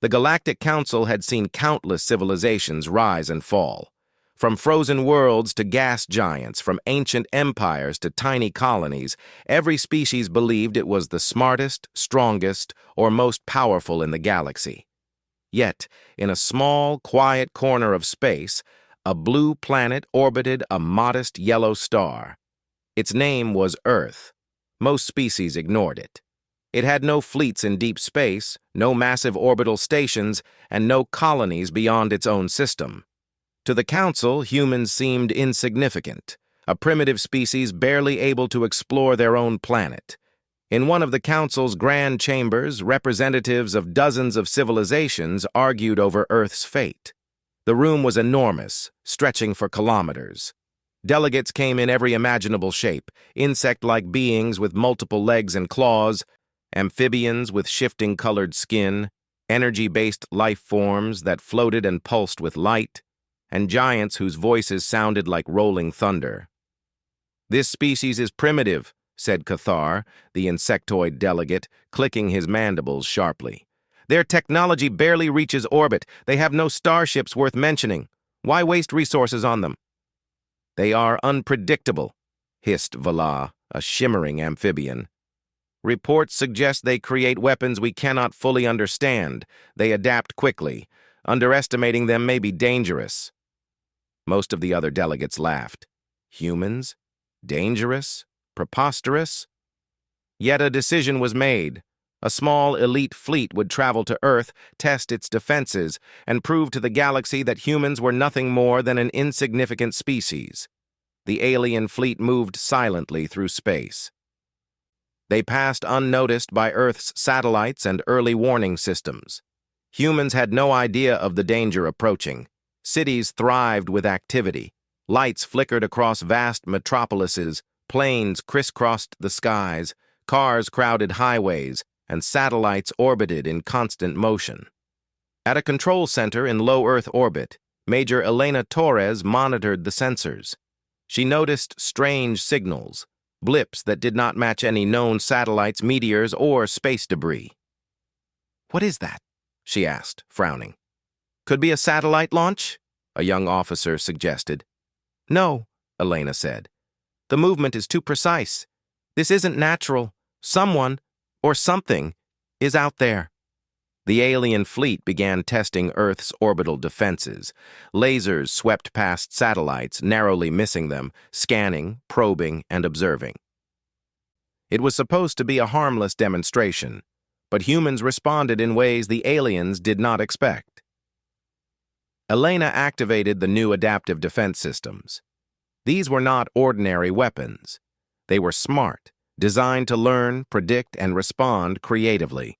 The Galactic Council had seen countless civilizations rise and fall. From frozen worlds to gas giants, from ancient empires to tiny colonies, every species believed it was the smartest, strongest, or most powerful in the galaxy. Yet, in a small, quiet corner of space, a blue planet orbited a modest yellow star. Its name was Earth. Most species ignored it. It had no fleets in deep space, no massive orbital stations, and no colonies beyond its own system. To the Council, humans seemed insignificant, a primitive species barely able to explore their own planet. In one of the Council's grand chambers, representatives of dozens of civilizations argued over Earth's fate. The room was enormous, stretching for kilometers. Delegates came in every imaginable shape, insect-like beings with multiple legs and claws, amphibians with shifting colored skin, energy-based life forms that floated and pulsed with light, and giants whose voices sounded like rolling thunder. "This species is primitive," said Cathar, the insectoid delegate, clicking his mandibles sharply. "Their technology barely reaches orbit. They have no starships worth mentioning. Why waste resources on them?" "They are unpredictable," hissed Vala, a shimmering amphibian. "Reports suggest they create weapons we cannot fully understand. They adapt quickly. Underestimating them may be dangerous." Most of the other delegates laughed. Humans? Dangerous? Preposterous? Yet a decision was made. A small elite fleet would travel to Earth, test its defenses, and prove to the galaxy that humans were nothing more than an insignificant species. The alien fleet moved silently through space. They passed unnoticed by Earth's satellites and early warning systems. Humans had no idea of the danger approaching. Cities thrived with activity. Lights flickered across vast metropolises, planes crisscrossed the skies, cars crowded highways, and satellites orbited in constant motion. At a control center in low Earth orbit, Major Elena Torres monitored the sensors. She noticed strange signals, blips that did not match any known satellites, meteors, or space debris. "What is that?" she asked, frowning. "Could be a satellite launch?" a young officer suggested. "No," Elena said. "The movement is too precise. This isn't natural. Someone, or something, is out there." The alien fleet began testing Earth's orbital defenses. Lasers swept past satellites, narrowly missing them, scanning, probing, and observing. It was supposed to be a harmless demonstration, but humans responded in ways the aliens did not expect. Elena activated the new adaptive defense systems. These were not ordinary weapons. They were smart, designed to learn, predict, and respond creatively.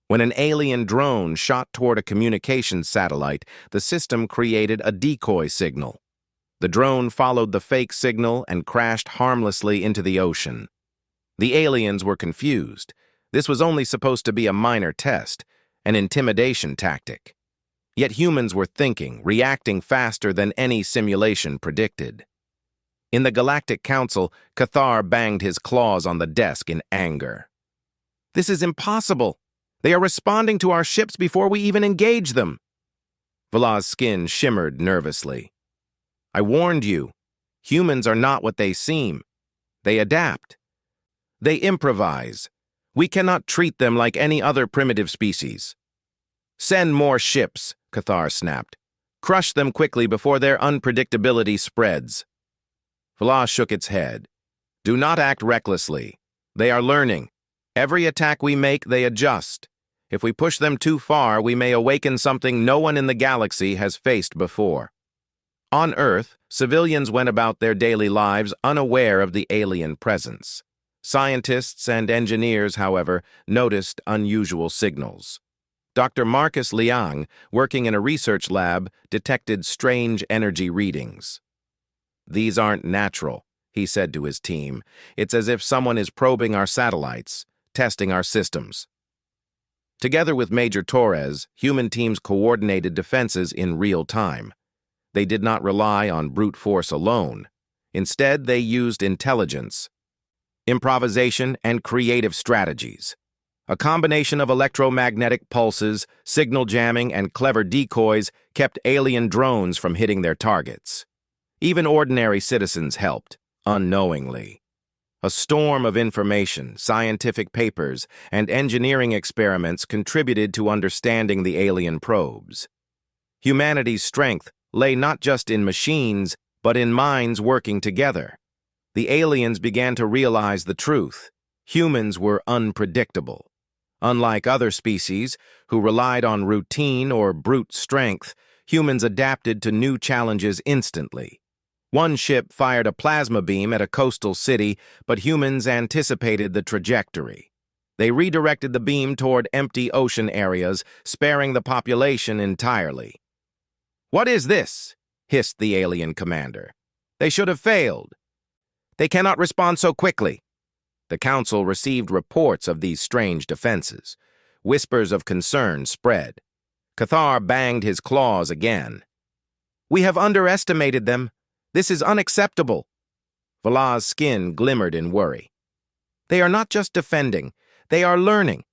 When an alien drone shot toward a communications satellite, the system created a decoy signal. The drone followed the fake signal and crashed harmlessly into the ocean. The aliens were confused. This was only supposed to be a minor test, an intimidation tactic. Yet humans were thinking, reacting faster than any simulation predicted. In the Galactic Council, Cathar banged his claws on the desk in anger. "This is impossible. They are responding to our ships before we even engage them." Vala's skin shimmered nervously. "I warned you. Humans are not what they seem. They adapt. They improvise. We cannot treat them like any other primitive species." "Send more ships," Cathar snapped. "Crush them quickly before their unpredictability spreads." Vala shook its head. "Do not act recklessly. They are learning. Every attack we make, they adjust. If we push them too far, we may awaken something no one in the galaxy has faced before." On Earth, civilians went about their daily lives unaware of the alien presence. Scientists and engineers, however, noticed unusual signals. Dr. Marcus Liang, working in a research lab, detected strange energy readings. "These aren't natural," he said to his team. "It's as if someone is probing our satellites, testing our systems." Together with Major Torres, human teams coordinated defenses in real time. They did not rely on brute force alone. Instead, they used intelligence, improvisation, and creative strategies. A combination of electromagnetic pulses, signal jamming, and clever decoys kept alien drones from hitting their targets. Even ordinary citizens helped, unknowingly. A storm of information, scientific papers, and engineering experiments contributed to understanding the alien probes. Humanity's strength lay not just in machines, but in minds working together. The aliens began to realize the truth. Humans were unpredictable. Unlike other species, who relied on routine or brute strength, humans adapted to new challenges instantly. One ship fired a plasma beam at a coastal city, but humans anticipated the trajectory. They redirected the beam toward empty ocean areas, sparing the population entirely. "What is this?" hissed the alien commander. "They should have failed. They cannot respond so quickly." The council received reports of these strange defenses. Whispers of concern spread. Cathar banged his claws again. "We have underestimated them. This is unacceptable." Valah's skin glimmered in worry. "They are not just defending. They are learning.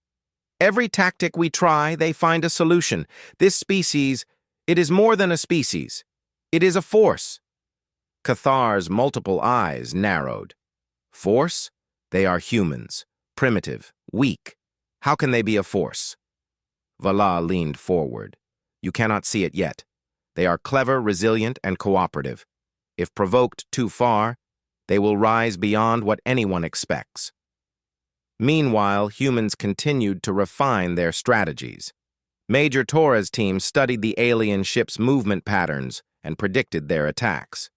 Every tactic we try, they find a solution. This species, it is more than a species. It is a force." Cathar's multiple eyes narrowed. "Force? They are humans, primitive, weak. How can they be a force?" Valah leaned forward. "You cannot see it yet. They are clever, resilient, and cooperative. If provoked too far, they will rise beyond what anyone expects." Meanwhile, humans continued to refine their strategies. Major Torres' team studied the alien ship's movement patterns and predicted their attacks.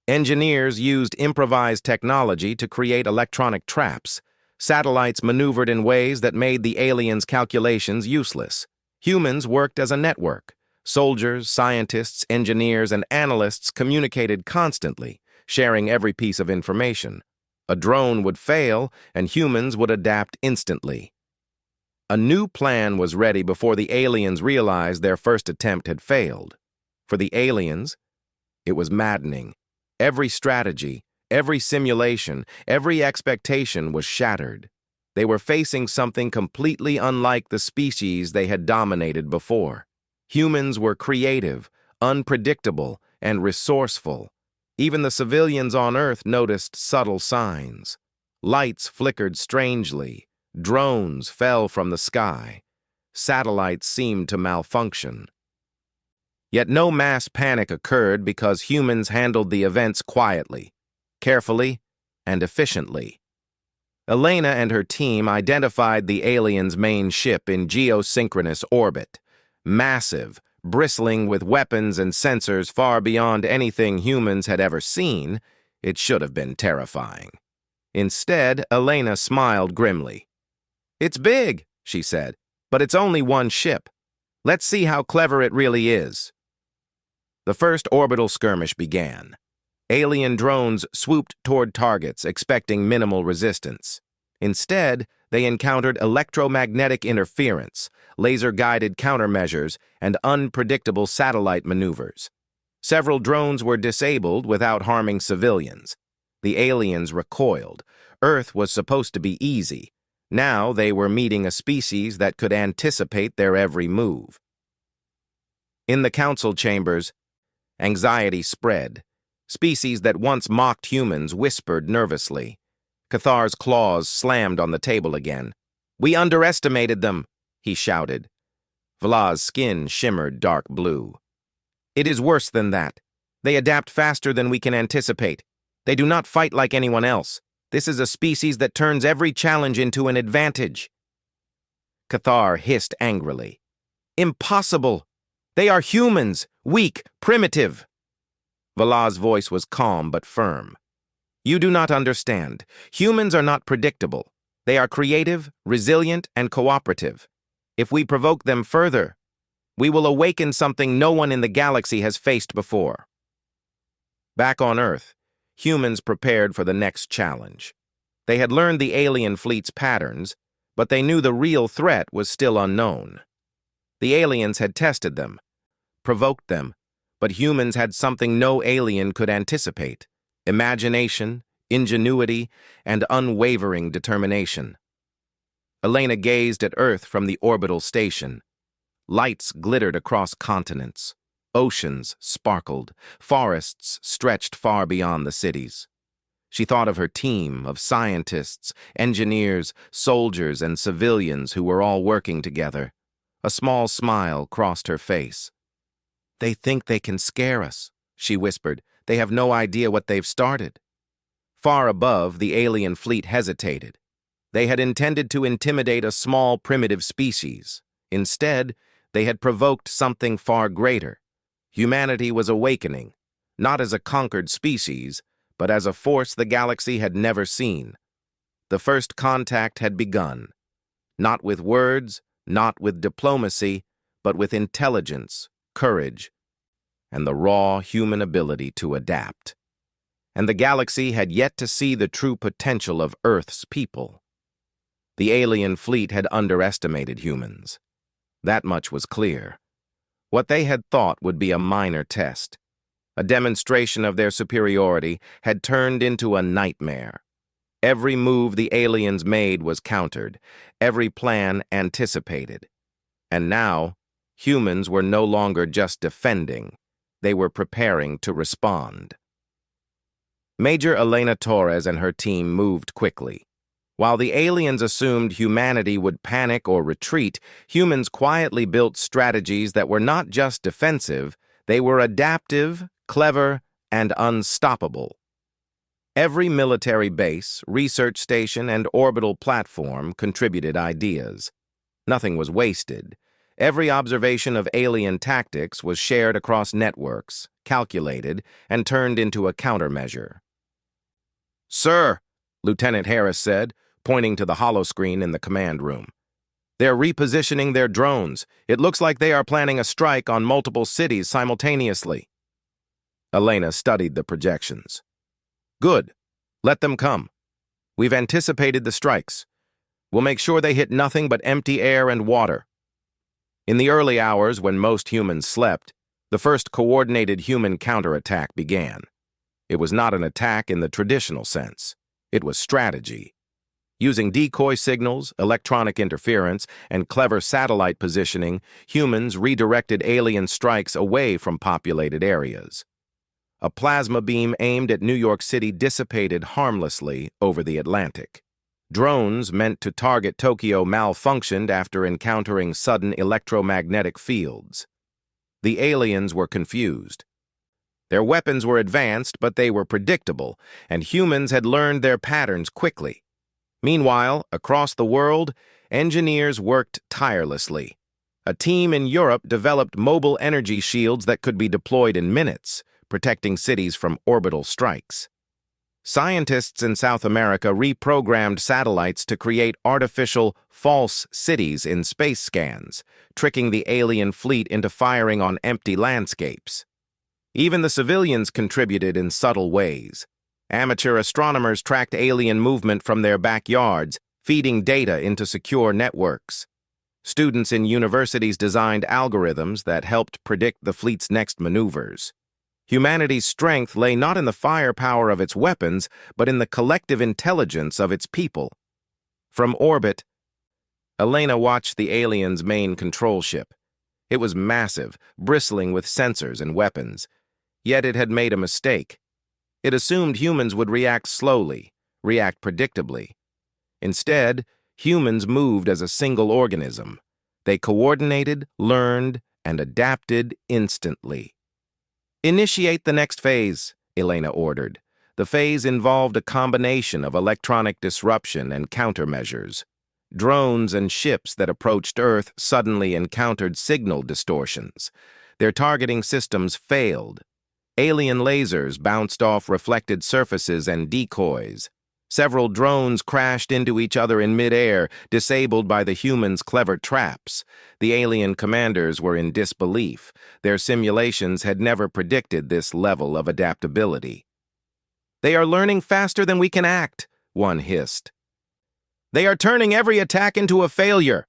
Engineers used improvised technology to create electronic traps. Satellites maneuvered in ways that made the aliens' calculations useless. Humans worked as a network. Soldiers, scientists, engineers, and analysts communicated constantly, sharing every piece of information. A drone would fail, and humans would adapt instantly. A new plan was ready before the aliens realized their first attempt had failed. For the aliens, it was maddening. Every strategy, every simulation, every expectation was shattered. They were facing something completely unlike the species they had dominated before. Humans were creative, unpredictable, and resourceful. Even the civilians on Earth noticed subtle signs. Lights flickered strangely. Drones fell from the sky. Satellites seemed to malfunction. Yet no mass panic occurred because humans handled the events quietly, carefully, and efficiently. Elena and her team identified the aliens' main ship in geosynchronous orbit. Massive, bristling with weapons and sensors far beyond anything humans had ever seen, it should have been terrifying. Instead, Elena smiled grimly. "It's big," she said, "but it's only one ship. Let's see how clever it really is." The first orbital skirmish began. Alien drones swooped toward targets, expecting minimal resistance. Instead, they encountered electromagnetic interference, laser-guided countermeasures, and unpredictable satellite maneuvers. Several drones were disabled without harming civilians. The aliens recoiled. Earth was supposed to be easy. Now they were meeting a species that could anticipate their every move. In the council chambers, anxiety spread. Species that once mocked humans whispered nervously. Cathar's claws slammed on the table again. "We underestimated them," he shouted. Valah's skin shimmered dark blue. "It is worse than that. They adapt faster than we can anticipate. They do not fight like anyone else. This is a species that turns every challenge into an advantage." Cathar hissed angrily. "Impossible! They are humans, weak, primitive." Valah's voice was calm but firm. "You do not understand. Humans are not predictable. They are creative, resilient, and cooperative. If we provoke them further, we will awaken something no one in the galaxy has faced before." Back on Earth, humans prepared for the next challenge. They had learned the alien fleet's patterns, but they knew the real threat was still unknown. The aliens had tested them, provoked them, but humans had something no alien could anticipate: imagination, ingenuity, and unwavering determination. Elena gazed at Earth from the orbital station. Lights glittered across continents. Oceans sparkled. Forests stretched far beyond the cities. She thought of her team of scientists, engineers, soldiers, and civilians who were all working together. A small smile crossed her face. "They think they can scare us," she whispered. "They have no idea what they've started." Far above, the alien fleet hesitated. They had intended to intimidate a small, primitive species. Instead, they had provoked something far greater. Humanity was awakening, not as a conquered species, but as a force the galaxy had never seen. The first contact had begun, not with words, not with diplomacy, but with intelligence, courage, and the raw human ability to adapt. And the galaxy had yet to see the true potential of Earth's people. The alien fleet had underestimated humans. That much was clear. What they had thought would be a minor test, a demonstration of their superiority, had turned into a nightmare. Every move the aliens made was countered, every plan anticipated. And now, humans were no longer just defending, they were preparing to respond. Major Elena Torres and her team moved quickly. While the aliens assumed humanity would panic or retreat, humans quietly built strategies that were not just defensive, they were adaptive, clever, and unstoppable. Every military base, research station, and orbital platform contributed ideas. Nothing was wasted. Every observation of alien tactics was shared across networks, calculated, and turned into a countermeasure. "Sir," Lieutenant Harris said, pointing to the holoscreen in the command room. "They're repositioning their drones. It looks like they are planning a strike on multiple cities simultaneously." Elena studied the projections. "Good. Let them come. We've anticipated the strikes. We'll make sure they hit nothing but empty air and water." In the early hours when most humans slept, the first coordinated human counterattack began. It was not an attack in the traditional sense. It was strategy. Using decoy signals, electronic interference, and clever satellite positioning, humans redirected alien strikes away from populated areas. A plasma beam aimed at New York City dissipated harmlessly over the Atlantic. Drones meant to target Tokyo malfunctioned after encountering sudden electromagnetic fields. The aliens were confused. Their weapons were advanced, but they were predictable, and humans had learned their patterns quickly. Meanwhile, across the world, engineers worked tirelessly. A team in Europe developed mobile energy shields that could be deployed in minutes, protecting cities from orbital strikes. Scientists in South America reprogrammed satellites to create artificial, false cities in space scans, tricking the alien fleet into firing on empty landscapes. Even the civilians contributed in subtle ways. Amateur astronomers tracked alien movement from their backyards, feeding data into secure networks. Students in universities designed algorithms that helped predict the fleet's next maneuvers. Humanity's strength lay not in the firepower of its weapons, but in the collective intelligence of its people. From orbit, Elena watched the aliens' main control ship. It was massive, bristling with sensors and weapons. Yet it had made a mistake. It assumed humans would react slowly, react predictably. Instead, humans moved as a single organism. They coordinated, learned, and adapted instantly. "Initiate the next phase," Elena ordered. The phase involved a combination of electronic disruption and countermeasures. Drones and ships that approached Earth suddenly encountered signal distortions. Their targeting systems failed. Alien lasers bounced off reflected surfaces and decoys. Several drones crashed into each other in midair, disabled by the humans' clever traps. The alien commanders were in disbelief. Their simulations had never predicted this level of adaptability. "They are learning faster than we can act," one hissed. "They are turning every attack into a failure."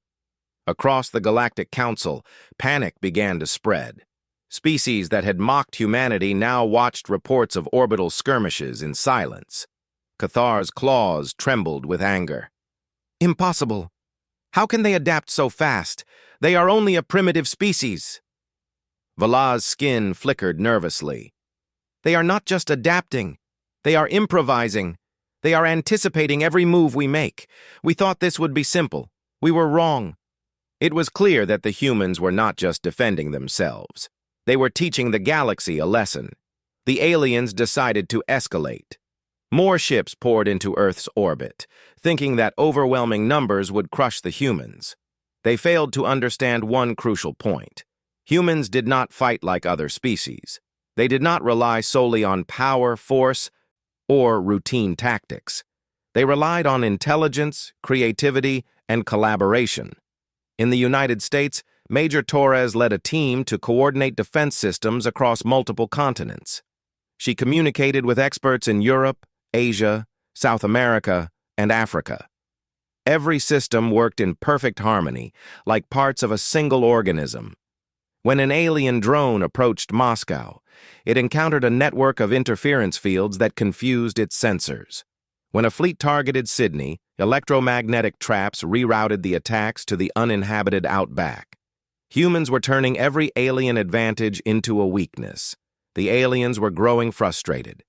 Across the Galactic Council, panic began to spread. Species that had mocked humanity now watched reports of orbital skirmishes in silence. Cathar's claws trembled with anger. "Impossible," How can they adapt so fast? They are only a primitive species. Valah's skin flickered nervously. They are not just adapting. They are improvising. They are anticipating every move we make. We thought this would be simple. We were wrong. It was clear that the humans were not just defending themselves. They were teaching the galaxy a lesson. The aliens decided to escalate. More ships poured into Earth's orbit, thinking that overwhelming numbers would crush the humans. They failed to understand one crucial point. Humans did not fight like other species. They did not rely solely on power, force, or routine tactics. They relied on intelligence, creativity, and collaboration. In the United States, Major Torres led a team to coordinate defense systems across multiple continents. She communicated with experts in Europe, Asia, South America, and Africa. Every system worked in perfect harmony, like parts of a single organism. When an alien drone approached Moscow, it encountered a network of interference fields that confused its sensors. When a fleet targeted Sydney, electromagnetic traps rerouted the attacks to the uninhabited outback. Humans were turning every alien advantage into a weakness. The aliens were growing frustrated.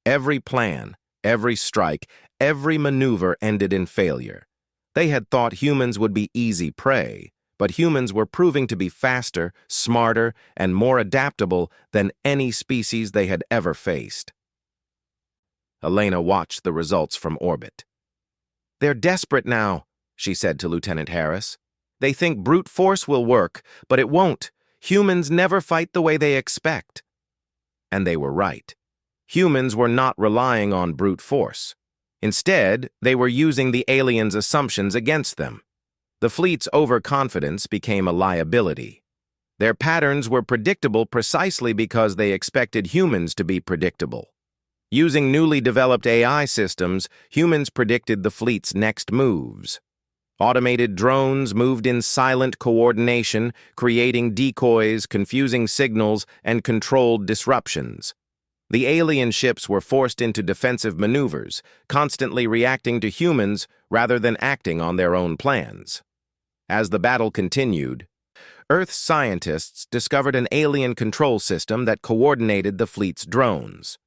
Every plan, every strike, every maneuver ended in failure. They had thought humans would be easy prey, but humans were proving to be faster, smarter, and more adaptable than any species they had ever faced. Elena watched the results from orbit. "They're desperate now," she said to Lieutenant Harris. "They think brute force will work, but it won't. Humans never fight the way they expect." And they were right. Humans were not relying on brute force. Instead, they were using the aliens' assumptions against them. The fleet's overconfidence became a liability. Their patterns were predictable precisely because they expected humans to be predictable. Using newly developed AI systems, humans predicted the fleet's next moves. Automated drones moved in silent coordination, creating decoys, confusing signals, and controlled disruptions. The alien ships were forced into defensive maneuvers, constantly reacting to humans rather than acting on their own plans. As the battle continued, Earth's scientists discovered an alien control system that coordinated the fleet's drones.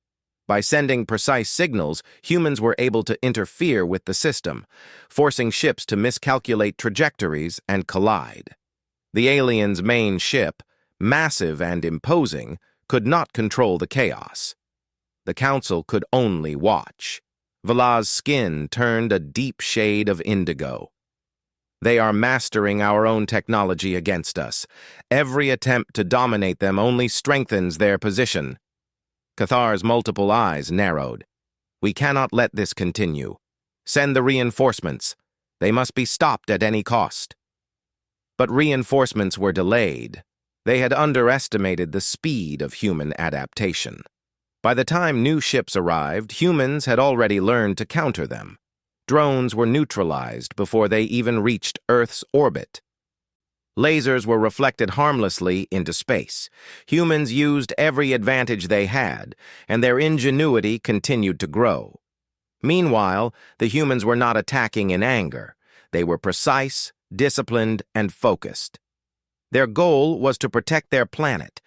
By sending precise signals, humans were able to interfere with the system, forcing ships to miscalculate trajectories and collide. The aliens' main ship, massive and imposing, could not control the chaos. The Council could only watch. Valah's skin turned a deep shade of indigo. "They are mastering our own technology against us. Every attempt to dominate them only strengthens their position." Cathar's multiple eyes narrowed. "We cannot let this continue. Send the reinforcements. They must be stopped at any cost." But reinforcements were delayed. They had underestimated the speed of human adaptation. By the time new ships arrived, humans had already learned to counter them. Drones were neutralized before they even reached Earth's orbit. Lasers were reflected harmlessly into space. Humans used every advantage they had, and their ingenuity continued to grow. Meanwhile, the humans were not attacking in anger. They were precise, disciplined, and focused. Their goal was to protect their planet,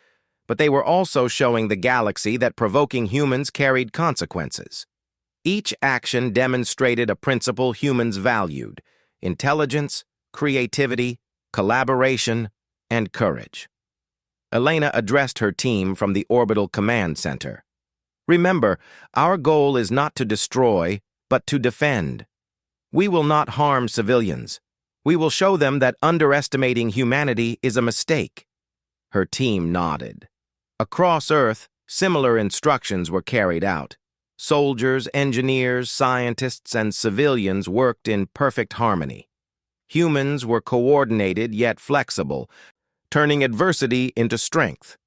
but they were also showing the galaxy that provoking humans carried consequences. Each action demonstrated a principle humans valued: intelligence, creativity, collaboration, and courage. Elena addressed her team from the Orbital Command Center. "Remember, our goal is not to destroy, but to defend. We will not harm civilians. We will show them that underestimating humanity is a mistake." Her team nodded. Across Earth, similar instructions were carried out. Soldiers, engineers, scientists, and civilians worked in perfect harmony. Humans were coordinated yet flexible, turning adversity into strength.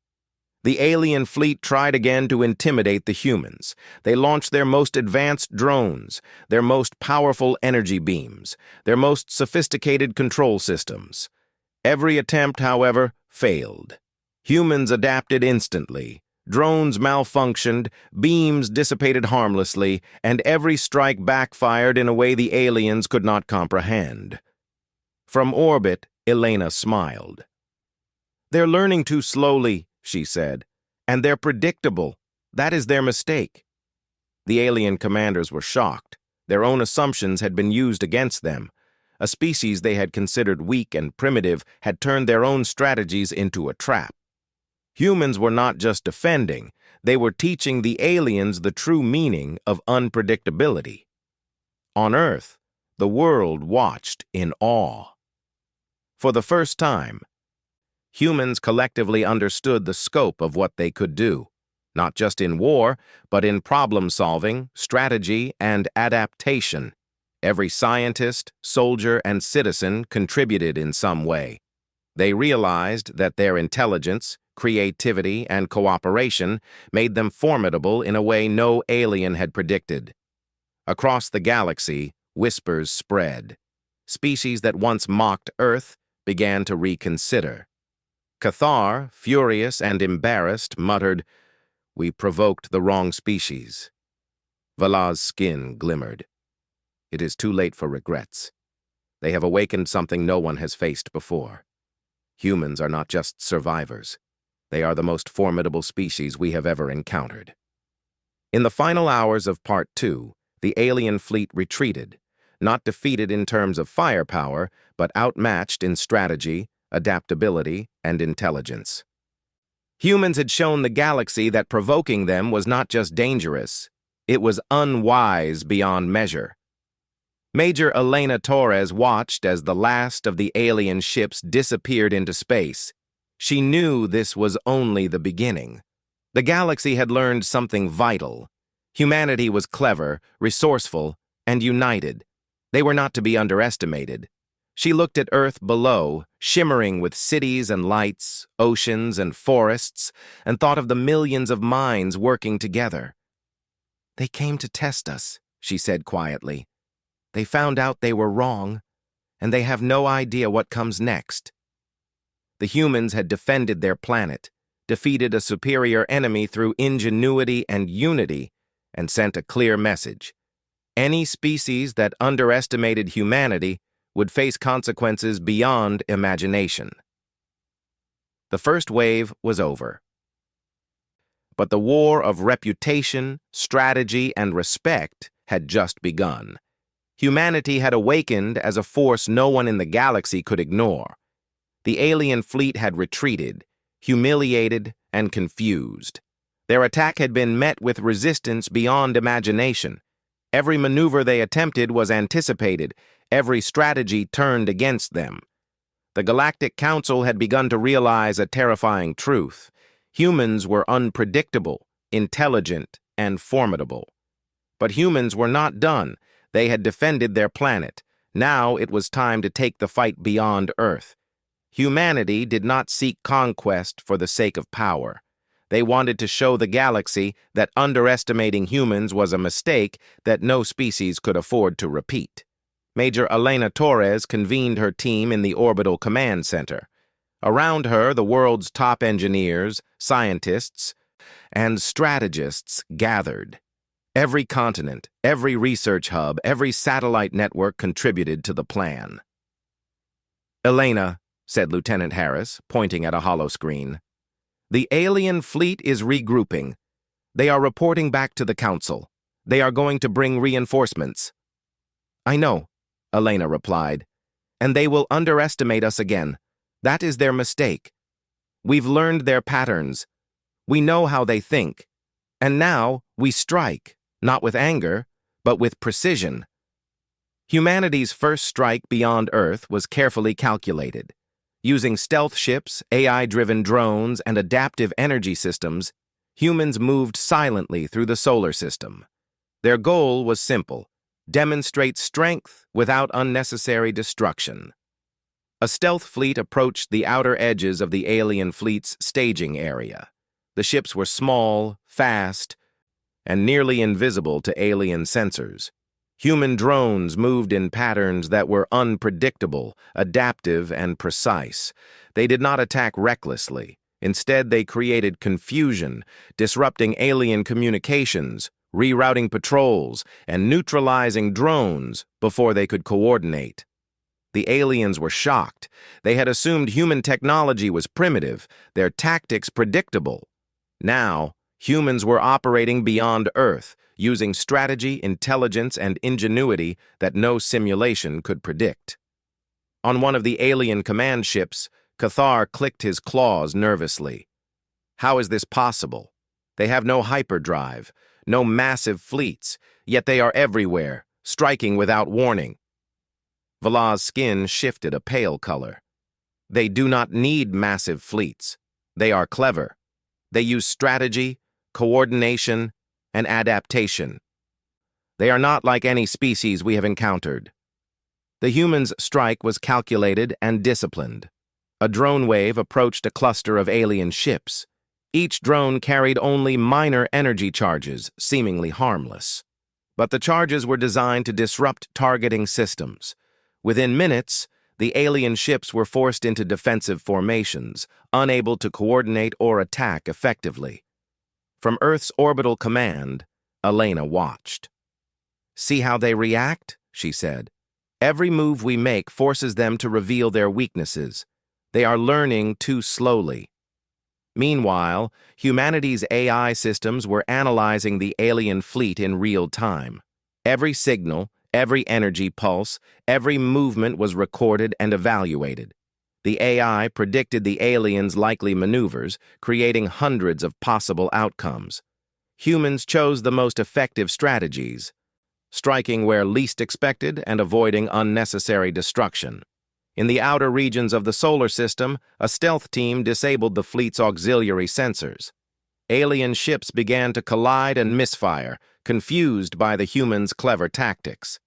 The alien fleet tried again to intimidate the humans. They launched their most advanced drones, their most powerful energy beams, their most sophisticated control systems. Every attempt, however, failed. Humans adapted instantly. Drones malfunctioned, beams dissipated harmlessly, and every strike backfired in a way the aliens could not comprehend. From orbit, Elena smiled. "They're learning too slowly," she said, "and they're predictable. That is their mistake." The alien commanders were shocked. Their own assumptions had been used against them. A species they had considered weak and primitive had turned their own strategies into a trap. Humans were not just defending, they were teaching the aliens the true meaning of unpredictability. On Earth, the world watched in awe. For the first time, humans collectively understood the scope of what they could do, not just in war, but in problem-solving, strategy, and adaptation. Every scientist, soldier, and citizen contributed in some way. They realized that their intelligence, creativity, and cooperation made them formidable in a way no alien had predicted. Across the galaxy, whispers spread. Species that once mocked Earth began to reconsider. Cathar, furious and embarrassed, muttered, "We provoked the wrong species." Vala's skin glimmered. It is too late for regrets. They have awakened something no one has faced before. Humans are not just survivors. They are the most formidable species we have ever encountered. In the final hours of Part 2, the alien fleet retreated, not defeated in terms of firepower, but outmatched in strategy, adaptability, and intelligence. Humans had shown the galaxy that provoking them was not just dangerous, it was unwise beyond measure. Major Elena Torres watched as the last of the alien ships disappeared into space. She knew this was only the beginning. The galaxy had learned something vital. Humanity was clever, resourceful, and united. They were not to be underestimated. She looked at Earth below, shimmering with cities and lights, oceans and forests, and thought of the millions of minds working together. "They came to test us," she said quietly. "They found out they were wrong, and they have no idea what comes next." The humans had defended their planet, defeated a superior enemy through ingenuity and unity, and sent a clear message. Any species that underestimated humanity would face consequences beyond imagination. The first wave was over. But the war of reputation, strategy, and respect had just begun. Humanity had awakened as a force no one in the galaxy could ignore. The alien fleet had retreated, humiliated and confused. Their attack had been met with resistance beyond imagination. Every maneuver they attempted was anticipated, every strategy turned against them. The Galactic Council had begun to realize a terrifying truth. Humans were unpredictable, intelligent, and formidable. But humans were not done. They had defended their planet. Now it was time to take the fight beyond Earth. Humanity did not seek conquest for the sake of power. They wanted to show the galaxy that underestimating humans was a mistake that no species could afford to repeat. Major Elena Torres convened her team in the Orbital Command Center. Around her, the world's top engineers, scientists, and strategists gathered. Every continent, every research hub, every satellite network contributed to the plan. "Elena," said Lieutenant Harris, pointing at a holoscreen, "the alien fleet is regrouping. They are reporting back to the Council. They are going to bring reinforcements." "I know," Elena replied, "and they will underestimate us again. That is their mistake. We've learned their patterns. We know how they think. And now we strike, not with anger, but with precision." Humanity's first strike beyond Earth was carefully calculated. Using stealth ships, AI-driven drones, and adaptive energy systems, humans moved silently through the solar system. Their goal was simple: demonstrate strength without unnecessary destruction. A stealth fleet approached the outer edges of the alien fleet's staging area. The ships were small, fast, and nearly invisible to alien sensors. Human drones moved in patterns that were unpredictable, adaptive, and precise. They did not attack recklessly. Instead, they created confusion, disrupting alien communications, rerouting patrols, and neutralizing drones before they could coordinate. The aliens were shocked. They had assumed human technology was primitive, their tactics predictable. Now, humans were operating beyond Earth, using strategy, intelligence, and ingenuity that no simulation could predict. On one of the alien command ships, Cathar clicked his claws nervously. How is this possible? They have no hyperdrive, no massive fleets, yet they are everywhere, striking without warning. Valah's skin shifted a pale color. They do not need massive fleets. They are clever. They use strategy, coordination, and adaptation. They are not like any species we have encountered. The humans' strike was calculated and disciplined. A drone wave approached a cluster of alien ships. Each drone carried only minor energy charges, seemingly harmless. But the charges were designed to disrupt targeting systems. Within minutes, the alien ships were forced into defensive formations, unable to coordinate or attack effectively. From Earth's orbital command, Elena watched. "See how they react?" she said. "Every move we make forces them to reveal their weaknesses. They are learning too slowly." Meanwhile, humanity's AI systems were analyzing the alien fleet in real time. Every signal, every energy pulse, every movement was recorded and evaluated. The AI predicted the aliens' likely maneuvers, creating hundreds of possible outcomes. Humans chose the most effective strategies, striking where least expected and avoiding unnecessary destruction. In the outer regions of the solar system, a stealth team disabled the fleet's auxiliary sensors. Alien ships began to collide and misfire, confused by the humans' clever tactics.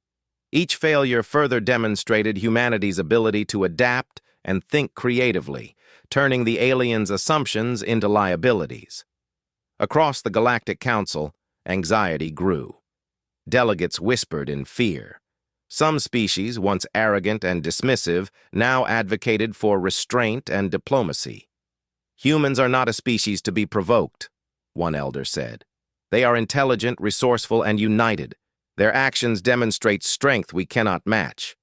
Each failure further demonstrated humanity's ability to adapt and think creatively, turning the aliens' assumptions into liabilities. Across the Galactic Council, anxiety grew. Delegates whispered in fear. Some species, once arrogant and dismissive, now advocated for restraint and diplomacy. "Humans are not a species to be provoked," one elder said. "They are intelligent, resourceful, and united. Their actions demonstrate strength we cannot match."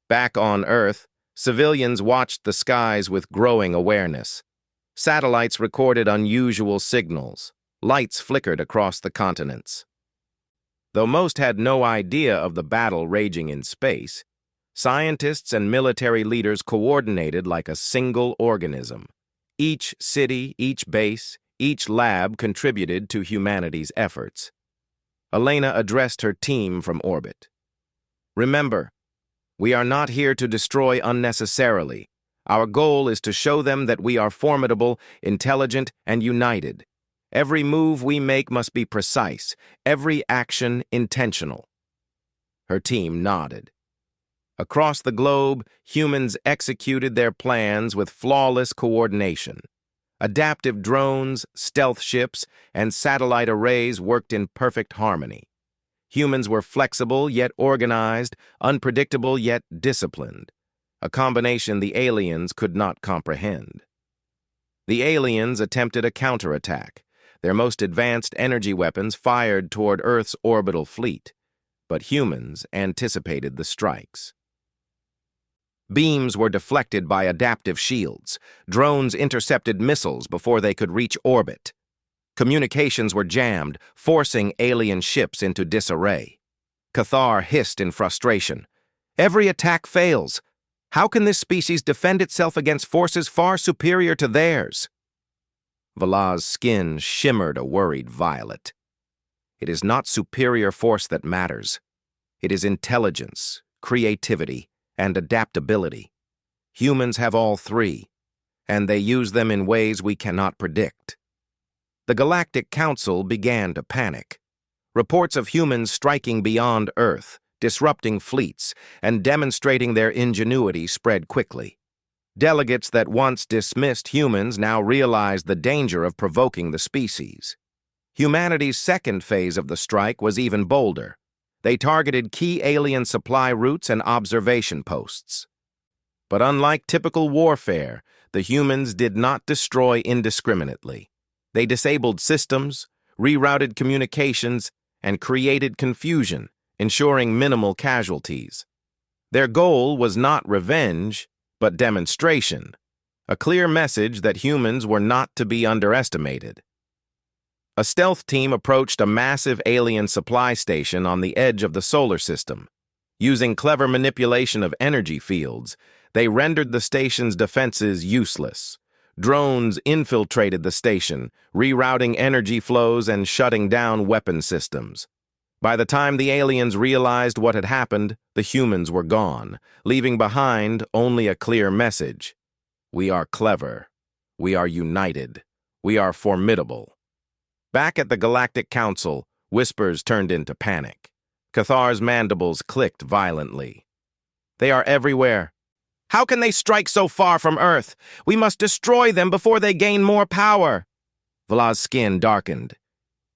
Back on Earth, civilians watched the skies with growing awareness. Satellites recorded unusual signals. Lights flickered across the continents. Though most had no idea of the battle raging in space, scientists and military leaders coordinated like a single organism. Each city, each base, each lab contributed to humanity's efforts. Elena addressed her team from orbit. "Remember, we are not here to destroy unnecessarily. Our goal is to show them that we are formidable, intelligent, and united. Every move we make must be precise, every action intentional." Her team nodded. Across the globe, humans executed their plans with flawless coordination. Adaptive drones, stealth ships, and satellite arrays worked in perfect harmony. Humans were flexible yet organized, unpredictable yet disciplined, a combination the aliens could not comprehend. The aliens attempted a counterattack. Their most advanced energy weapons fired toward Earth's orbital fleet, but humans anticipated the strikes. Beams were deflected by adaptive shields. Drones intercepted missiles before they could reach orbit. Communications were jammed, forcing alien ships into disarray. Cathar hissed in frustration. "Every attack fails. How can this species defend itself against forces far superior to theirs?" Valah's skin shimmered a worried violet. "It is not superior force that matters. It is intelligence, creativity, and adaptability. Humans have all three, and they use them in ways we cannot predict." The Galactic Council began to panic. Reports of humans striking beyond Earth, disrupting fleets, and demonstrating their ingenuity spread quickly. Delegates that once dismissed humans now realized the danger of provoking the species. Humanity's second phase of the strike was even bolder. They targeted key alien supply routes and observation posts. But unlike typical warfare, the humans did not destroy indiscriminately. They disabled systems, rerouted communications, and created confusion, ensuring minimal casualties. Their goal was not revenge, but demonstration, a clear message that humans were not to be underestimated. A stealth team approached a massive alien supply station on the edge of the solar system. Using clever manipulation of energy fields, they rendered the station's defenses useless. Drones infiltrated the station, rerouting energy flows and shutting down weapon systems. By the time the aliens realized what had happened, the humans were gone, leaving behind only a clear message. We are clever. We are united. We are formidable. Back at the Galactic Council, whispers turned into panic. Cathar's mandibles clicked violently. They are everywhere. How can they strike so far from Earth? We must destroy them before they gain more power. Vla's skin darkened.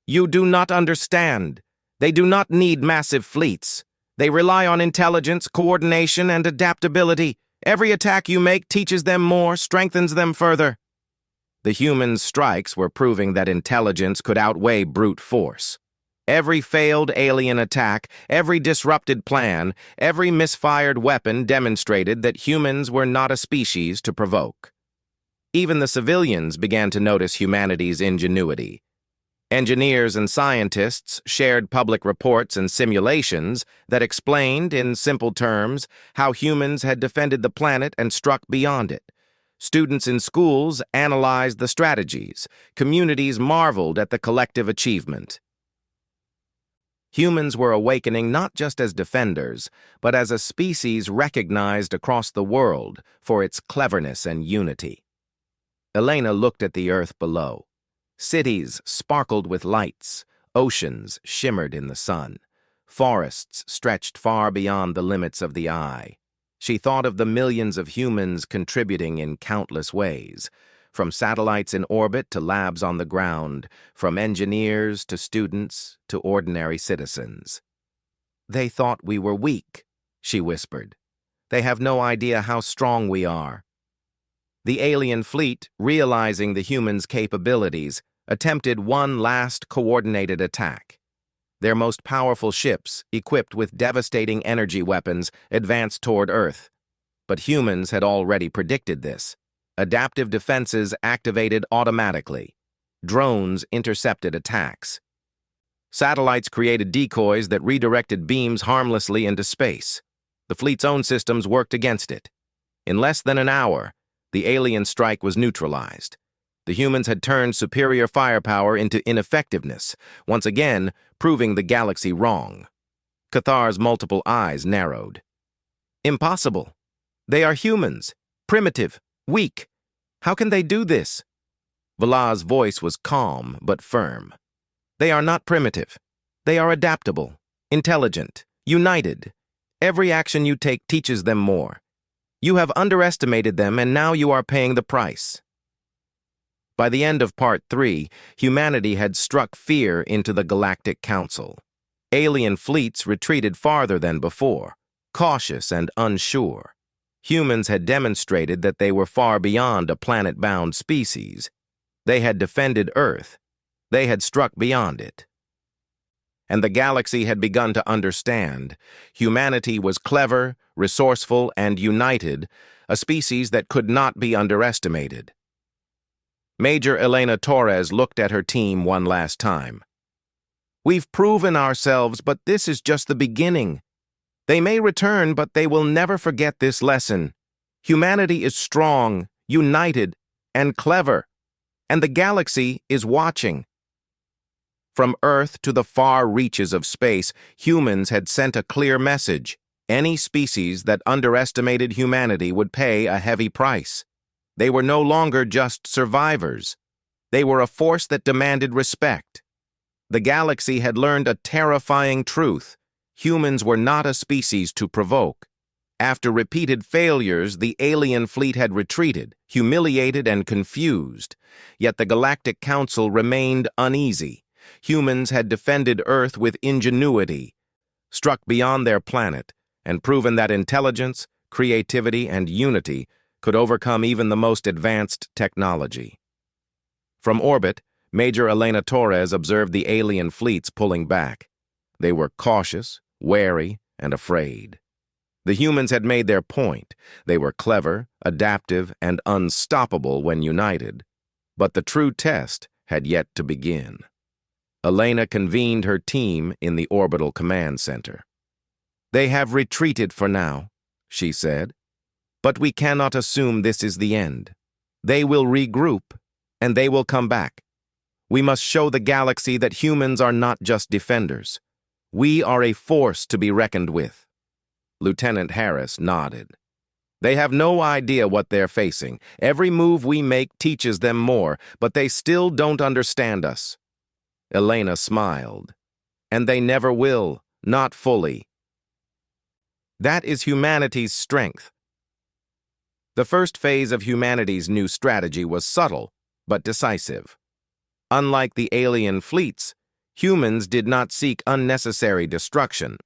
You do not understand. They do not need massive fleets. They rely on intelligence, coordination, and adaptability. Every attack you make teaches them more, strengthens them further. The humans' strikes were proving that intelligence could outweigh brute force. Every failed alien attack, every disrupted plan, every misfired weapon demonstrated that humans were not a species to provoke. Even the civilians began to notice humanity's ingenuity. Engineers and scientists shared public reports and simulations that explained, in simple terms, how humans had defended the planet and struck beyond it. Students in schools analyzed the strategies. Communities marveled at the collective achievement. Humans were awakening not just as defenders, but as a species recognized across the world for its cleverness and unity. Elena looked at the Earth below. Cities sparkled with lights, oceans shimmered in the sun, forests stretched far beyond the limits of the eye. She thought of the millions of humans contributing in countless ways, from satellites in orbit to labs on the ground, from engineers to students to ordinary citizens. They thought we were weak, she whispered. They have no idea how strong we are. The alien fleet, realizing the humans' capabilities, attempted one last coordinated attack. Their most powerful ships, equipped with devastating energy weapons, advanced toward Earth. But humans had already predicted this. Adaptive defenses activated automatically. Drones intercepted attacks. Satellites created decoys that redirected beams harmlessly into space. The fleet's own systems worked against it. In less than an hour, the alien strike was neutralized. The humans had turned superior firepower into ineffectiveness, once again proving the galaxy wrong. Cathar's multiple eyes narrowed. Impossible. They are humans, primitive, weak. How can they do this? Vla's voice was calm but firm. They are not primitive. They are adaptable, intelligent, united. Every action you take teaches them more. You have underestimated them, and now you are paying the price. By the end of Part 3, humanity had struck fear into the Galactic Council. Alien fleets retreated farther than before, cautious and unsure. Humans had demonstrated that they were far beyond a planet-bound species. They had defended Earth. They had struck beyond it. And the galaxy had begun to understand. Humanity was clever, resourceful, and united, a species that could not be underestimated. Major Elena Torres looked at her team one last time. We've proven ourselves, but this is just the beginning. They may return, but they will never forget this lesson. Humanity is strong, united, and clever, and the galaxy is watching. From Earth to the far reaches of space, humans had sent a clear message. Any species that underestimated humanity would pay a heavy price. They were no longer just survivors. They were a force that demanded respect. The galaxy had learned a terrifying truth. Humans were not a species to provoke. After repeated failures, the alien fleet had retreated, humiliated and confused. Yet the Galactic Council remained uneasy. Humans had defended Earth with ingenuity, struck beyond their planet, and proven that intelligence, creativity, and unity could overcome even the most advanced technology. From orbit, Major Elena Torres observed the alien fleets pulling back. They were cautious, wary, and afraid. The humans had made their point. They were clever, adaptive, and unstoppable when united. But the true test had yet to begin. Elena convened her team in the orbital command center. "They have retreated for now," she said. "But we cannot assume this is the end. They will regroup, and they will come back. We must show the galaxy that humans are not just defenders. We are a force to be reckoned with." Lieutenant Harris nodded. "They have no idea what they're facing. Every move we make teaches them more, but they still don't understand us." Elena smiled. "And they never will, not fully. That is humanity's strength." The first phase of humanity's new strategy was subtle, but decisive. Unlike the alien fleets, humans did not seek unnecessary destruction.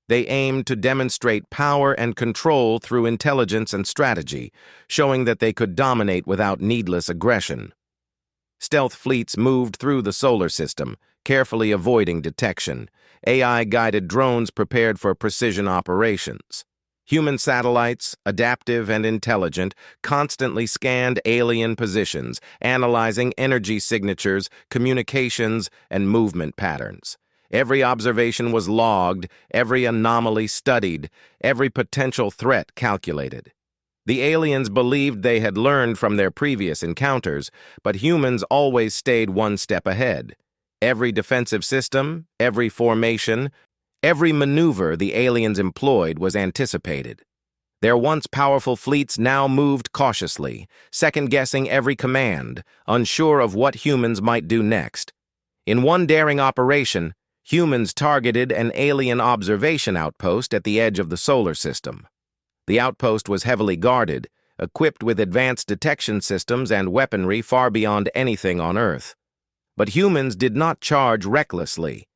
They aimed to demonstrate power and control through intelligence and strategy, showing that they could dominate without needless aggression. Stealth fleets moved through the solar system, carefully avoiding detection. AI-guided drones prepared for precision operations. Human satellites, adaptive and intelligent, constantly scanned alien positions, analyzing energy signatures, communications, and movement patterns. Every observation was logged, every anomaly studied, every potential threat calculated. The aliens believed they had learned from their previous encounters, but humans always stayed one step ahead. Every defensive system, every formation, every maneuver the aliens employed was anticipated. Their once powerful fleets now moved cautiously, second-guessing every command, unsure of what humans might do next. In one daring operation, humans targeted an alien observation outpost at the edge of the solar system. The outpost was heavily guarded, equipped with advanced detection systems and weaponry far beyond anything on Earth. But humans did not charge recklessly.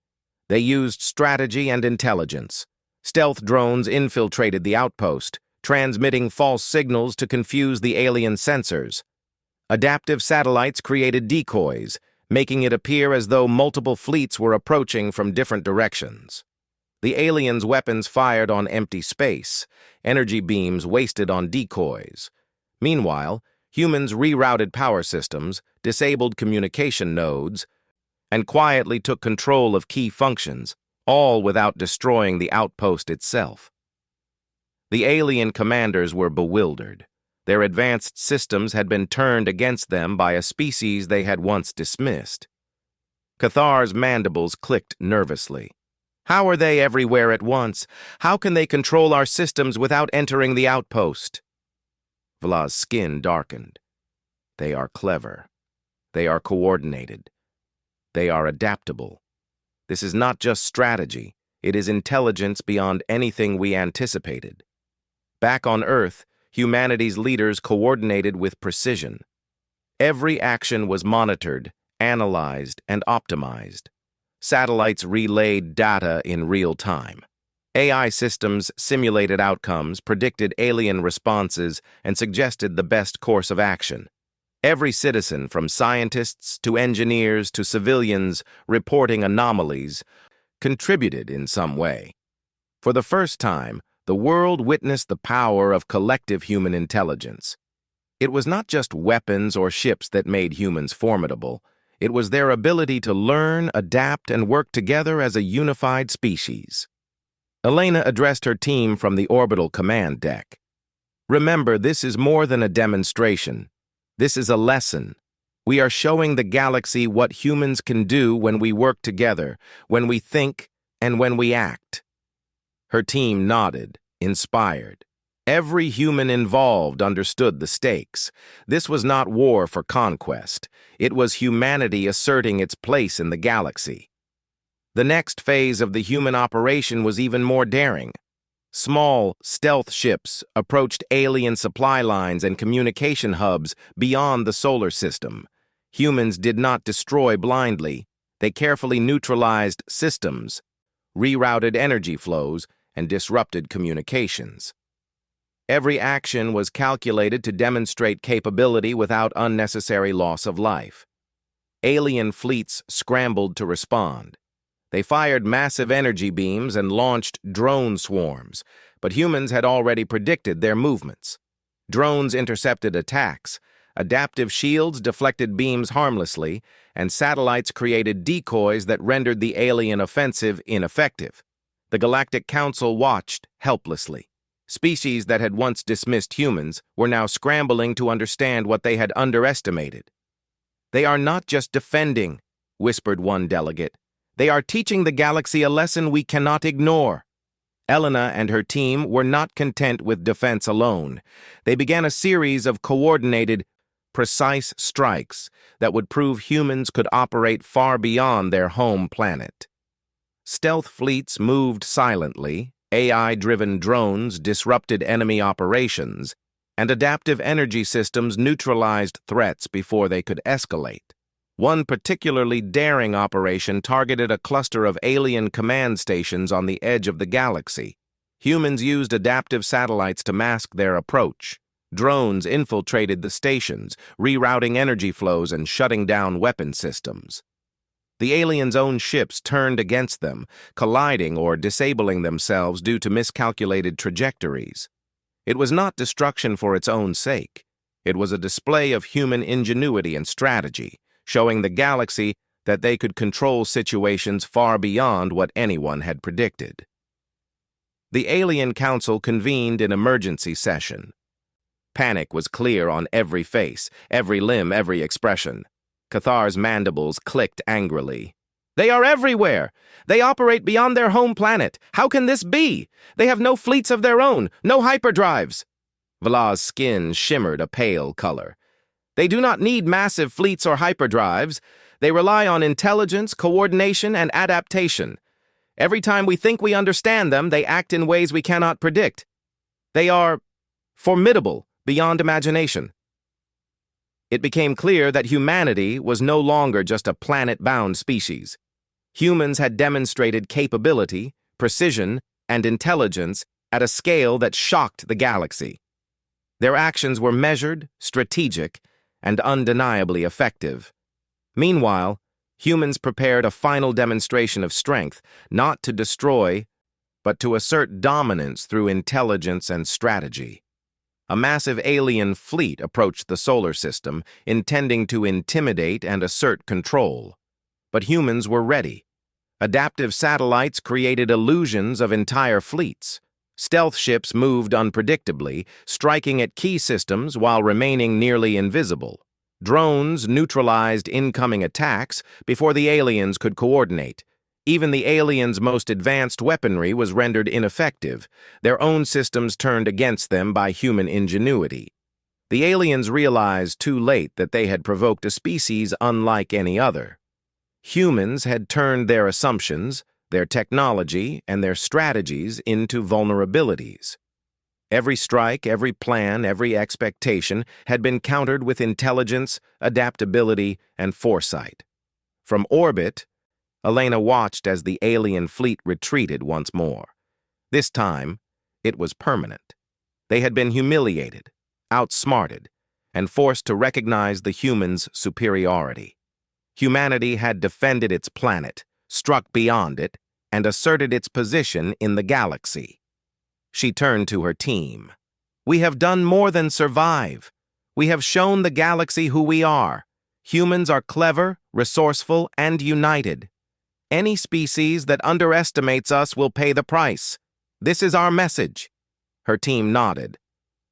They used strategy and intelligence. Stealth drones infiltrated the outpost, transmitting false signals to confuse the alien sensors. Adaptive satellites created decoys, making it appear as though multiple fleets were approaching from different directions. The aliens' weapons fired on empty space, energy beams wasted on decoys. Meanwhile, humans rerouted power systems, disabled communication nodes, and quietly took control of key functions, all without destroying the outpost itself. The alien commanders were bewildered. Their advanced systems had been turned against them by a species they had once dismissed. Cathar's mandibles clicked nervously. "How are they everywhere at once? How can they control our systems without entering the outpost?" Vla's skin darkened. "They are clever. They are coordinated. They are adaptable. This is not just strategy. It is intelligence beyond anything we anticipated." Back on Earth, humanity's leaders coordinated with precision. Every action was monitored, analyzed, and optimized. Satellites relayed data in real time. AI systems simulated outcomes, predicted alien responses, and suggested the best course of action. Every citizen, from scientists to engineers to civilians reporting anomalies, contributed in some way. For the first time, the world witnessed the power of collective human intelligence. It was not just weapons or ships that made humans formidable. It was their ability to learn, adapt, and work together as a unified species. Elena addressed her team from the orbital command deck. "Remember, this is more than a demonstration. This is a lesson. We are showing the galaxy what humans can do when we work together, when we think, and when we act." Her team nodded, inspired. Every human involved understood the stakes. This was not war for conquest. It was humanity asserting its place in the galaxy. The next phase of the human operation was even more daring. Small, stealth ships approached alien supply lines and communication hubs beyond the solar system. Humans did not destroy blindly. They carefully neutralized systems, rerouted energy flows, and disrupted communications. Every action was calculated to demonstrate capability without unnecessary loss of life. Alien fleets scrambled to respond. They fired massive energy beams and launched drone swarms, but humans had already predicted their movements. Drones intercepted attacks, adaptive shields deflected beams harmlessly, and satellites created decoys that rendered the alien offensive ineffective. The Galactic Council watched helplessly. Species that had once dismissed humans were now scrambling to understand what they had underestimated. "They are not just defending," whispered one delegate. "They are teaching the galaxy a lesson we cannot ignore." Elena and her team were not content with defense alone. They began a series of coordinated, precise strikes that would prove humans could operate far beyond their home planet. Stealth fleets moved silently, AI-driven drones disrupted enemy operations, and adaptive energy systems neutralized threats before they could escalate. One particularly daring operation targeted a cluster of alien command stations on the edge of the galaxy. Humans used adaptive satellites to mask their approach. Drones infiltrated the stations, rerouting energy flows and shutting down weapon systems. The aliens' own ships turned against them, colliding or disabling themselves due to miscalculated trajectories. It was not destruction for its own sake. It was a display of human ingenuity and strategy, showing the galaxy that they could control situations far beyond what anyone had predicted. The Alien Council convened an emergency session. Panic was clear on every face, every limb, every expression. Cathar's mandibles clicked angrily. "They are everywhere! They operate beyond their home planet! How can this be? They have no fleets of their own, no hyperdrives!" Vla's skin shimmered a pale color. "They do not need massive fleets or hyperdrives. They rely on intelligence, coordination, and adaptation. Every time we think we understand them, they act in ways we cannot predict. They are formidable beyond imagination." It became clear that humanity was no longer just a planet-bound species. Humans had demonstrated capability, precision, and intelligence at a scale that shocked the galaxy. Their actions were measured, strategic, and undeniably effective. Meanwhile, humans prepared a final demonstration of strength, not to destroy, but to assert dominance through intelligence and strategy. A massive alien fleet approached the solar system, intending to intimidate and assert control. But humans were ready. Adaptive satellites created illusions of entire fleets. Stealth ships moved unpredictably, striking at key systems while remaining nearly invisible. Drones neutralized incoming attacks before the aliens could coordinate. Even the aliens' most advanced weaponry was rendered ineffective, their own systems turned against them by human ingenuity. The aliens realized too late that they had provoked a species unlike any other. Humans had turned their assumptions, their technology, and their strategies into vulnerabilities. Every strike, every plan, every expectation had been countered with intelligence, adaptability, and foresight. From orbit, Elena watched as the alien fleet retreated once more. This time, it was permanent. They had been humiliated, outsmarted, and forced to recognize the humans' superiority. Humanity had defended its planet, struck beyond it, and asserted its position in the galaxy. She turned to her team. "We have done more than survive. We have shown the galaxy who we are. Humans are clever, resourceful, and united. Any species that underestimates us will pay the price. This is our message." Her team nodded.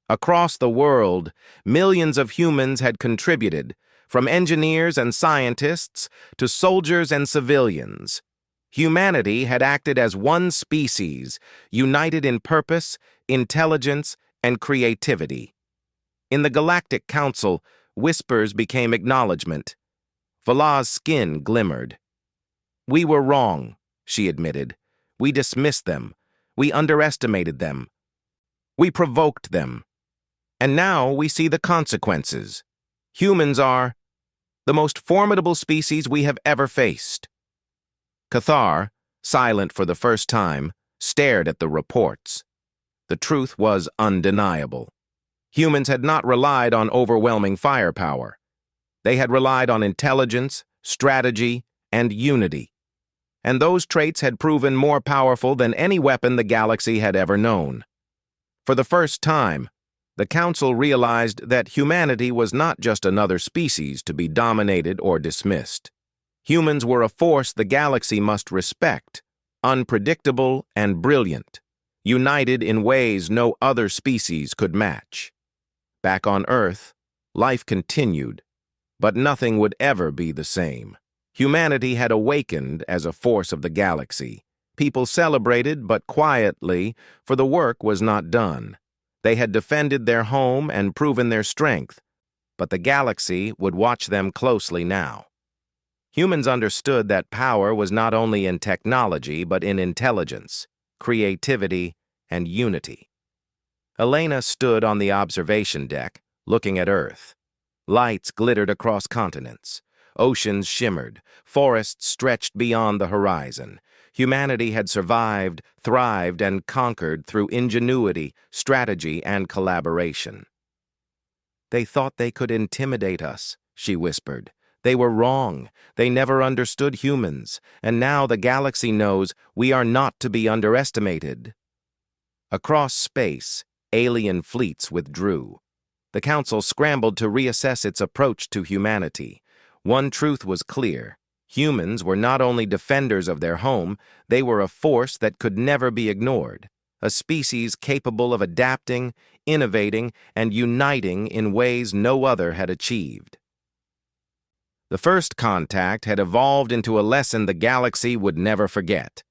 Across the world, millions of humans had contributed, from engineers and scientists to soldiers and civilians. Humanity had acted as one species, united in purpose, intelligence, and creativity. In the Galactic Council, whispers became acknowledgement. Vla's skin glimmered. "We were wrong," she admitted. "We dismissed them. We underestimated them. We provoked them. And now we see the consequences. Humans are the most formidable species we have ever faced." Cathar, silent for the first time, stared at the reports. The truth was undeniable. Humans had not relied on overwhelming firepower. They had relied on intelligence, strategy, and unity. And those traits had proven more powerful than any weapon the galaxy had ever known. For the first time, the Council realized that humanity was not just another species to be dominated or dismissed. Humans were a force the galaxy must respect, unpredictable and brilliant, united in ways no other species could match. Back on Earth, life continued, but nothing would ever be the same. Humanity had awakened as a force of the galaxy. People celebrated, but quietly, for the work was not done. They had defended their home and proven their strength, but the galaxy would watch them closely now. Humans understood that power was not only in technology, but in intelligence, creativity, and unity. Elena stood on the observation deck, looking at Earth. Lights glittered across continents. Oceans shimmered. Forests stretched beyond the horizon. Humanity had survived, thrived, and conquered through ingenuity, strategy, and collaboration. "They thought they could intimidate us," she whispered. "They were wrong. They never understood humans, and now the galaxy knows we are not to be underestimated." Across space, alien fleets withdrew. The Council scrambled to reassess its approach to humanity. One truth was clear. Humans were not only defenders of their home, they were a force that could never be ignored, a species capable of adapting, innovating, and uniting in ways no other had achieved. The first contact had evolved into a lesson the galaxy would never forget.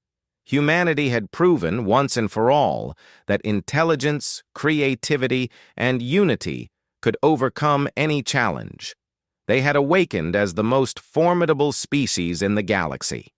Humanity had proven, once and for all, that intelligence, creativity, and unity could overcome any challenge. They had awakened as the most formidable species in the galaxy.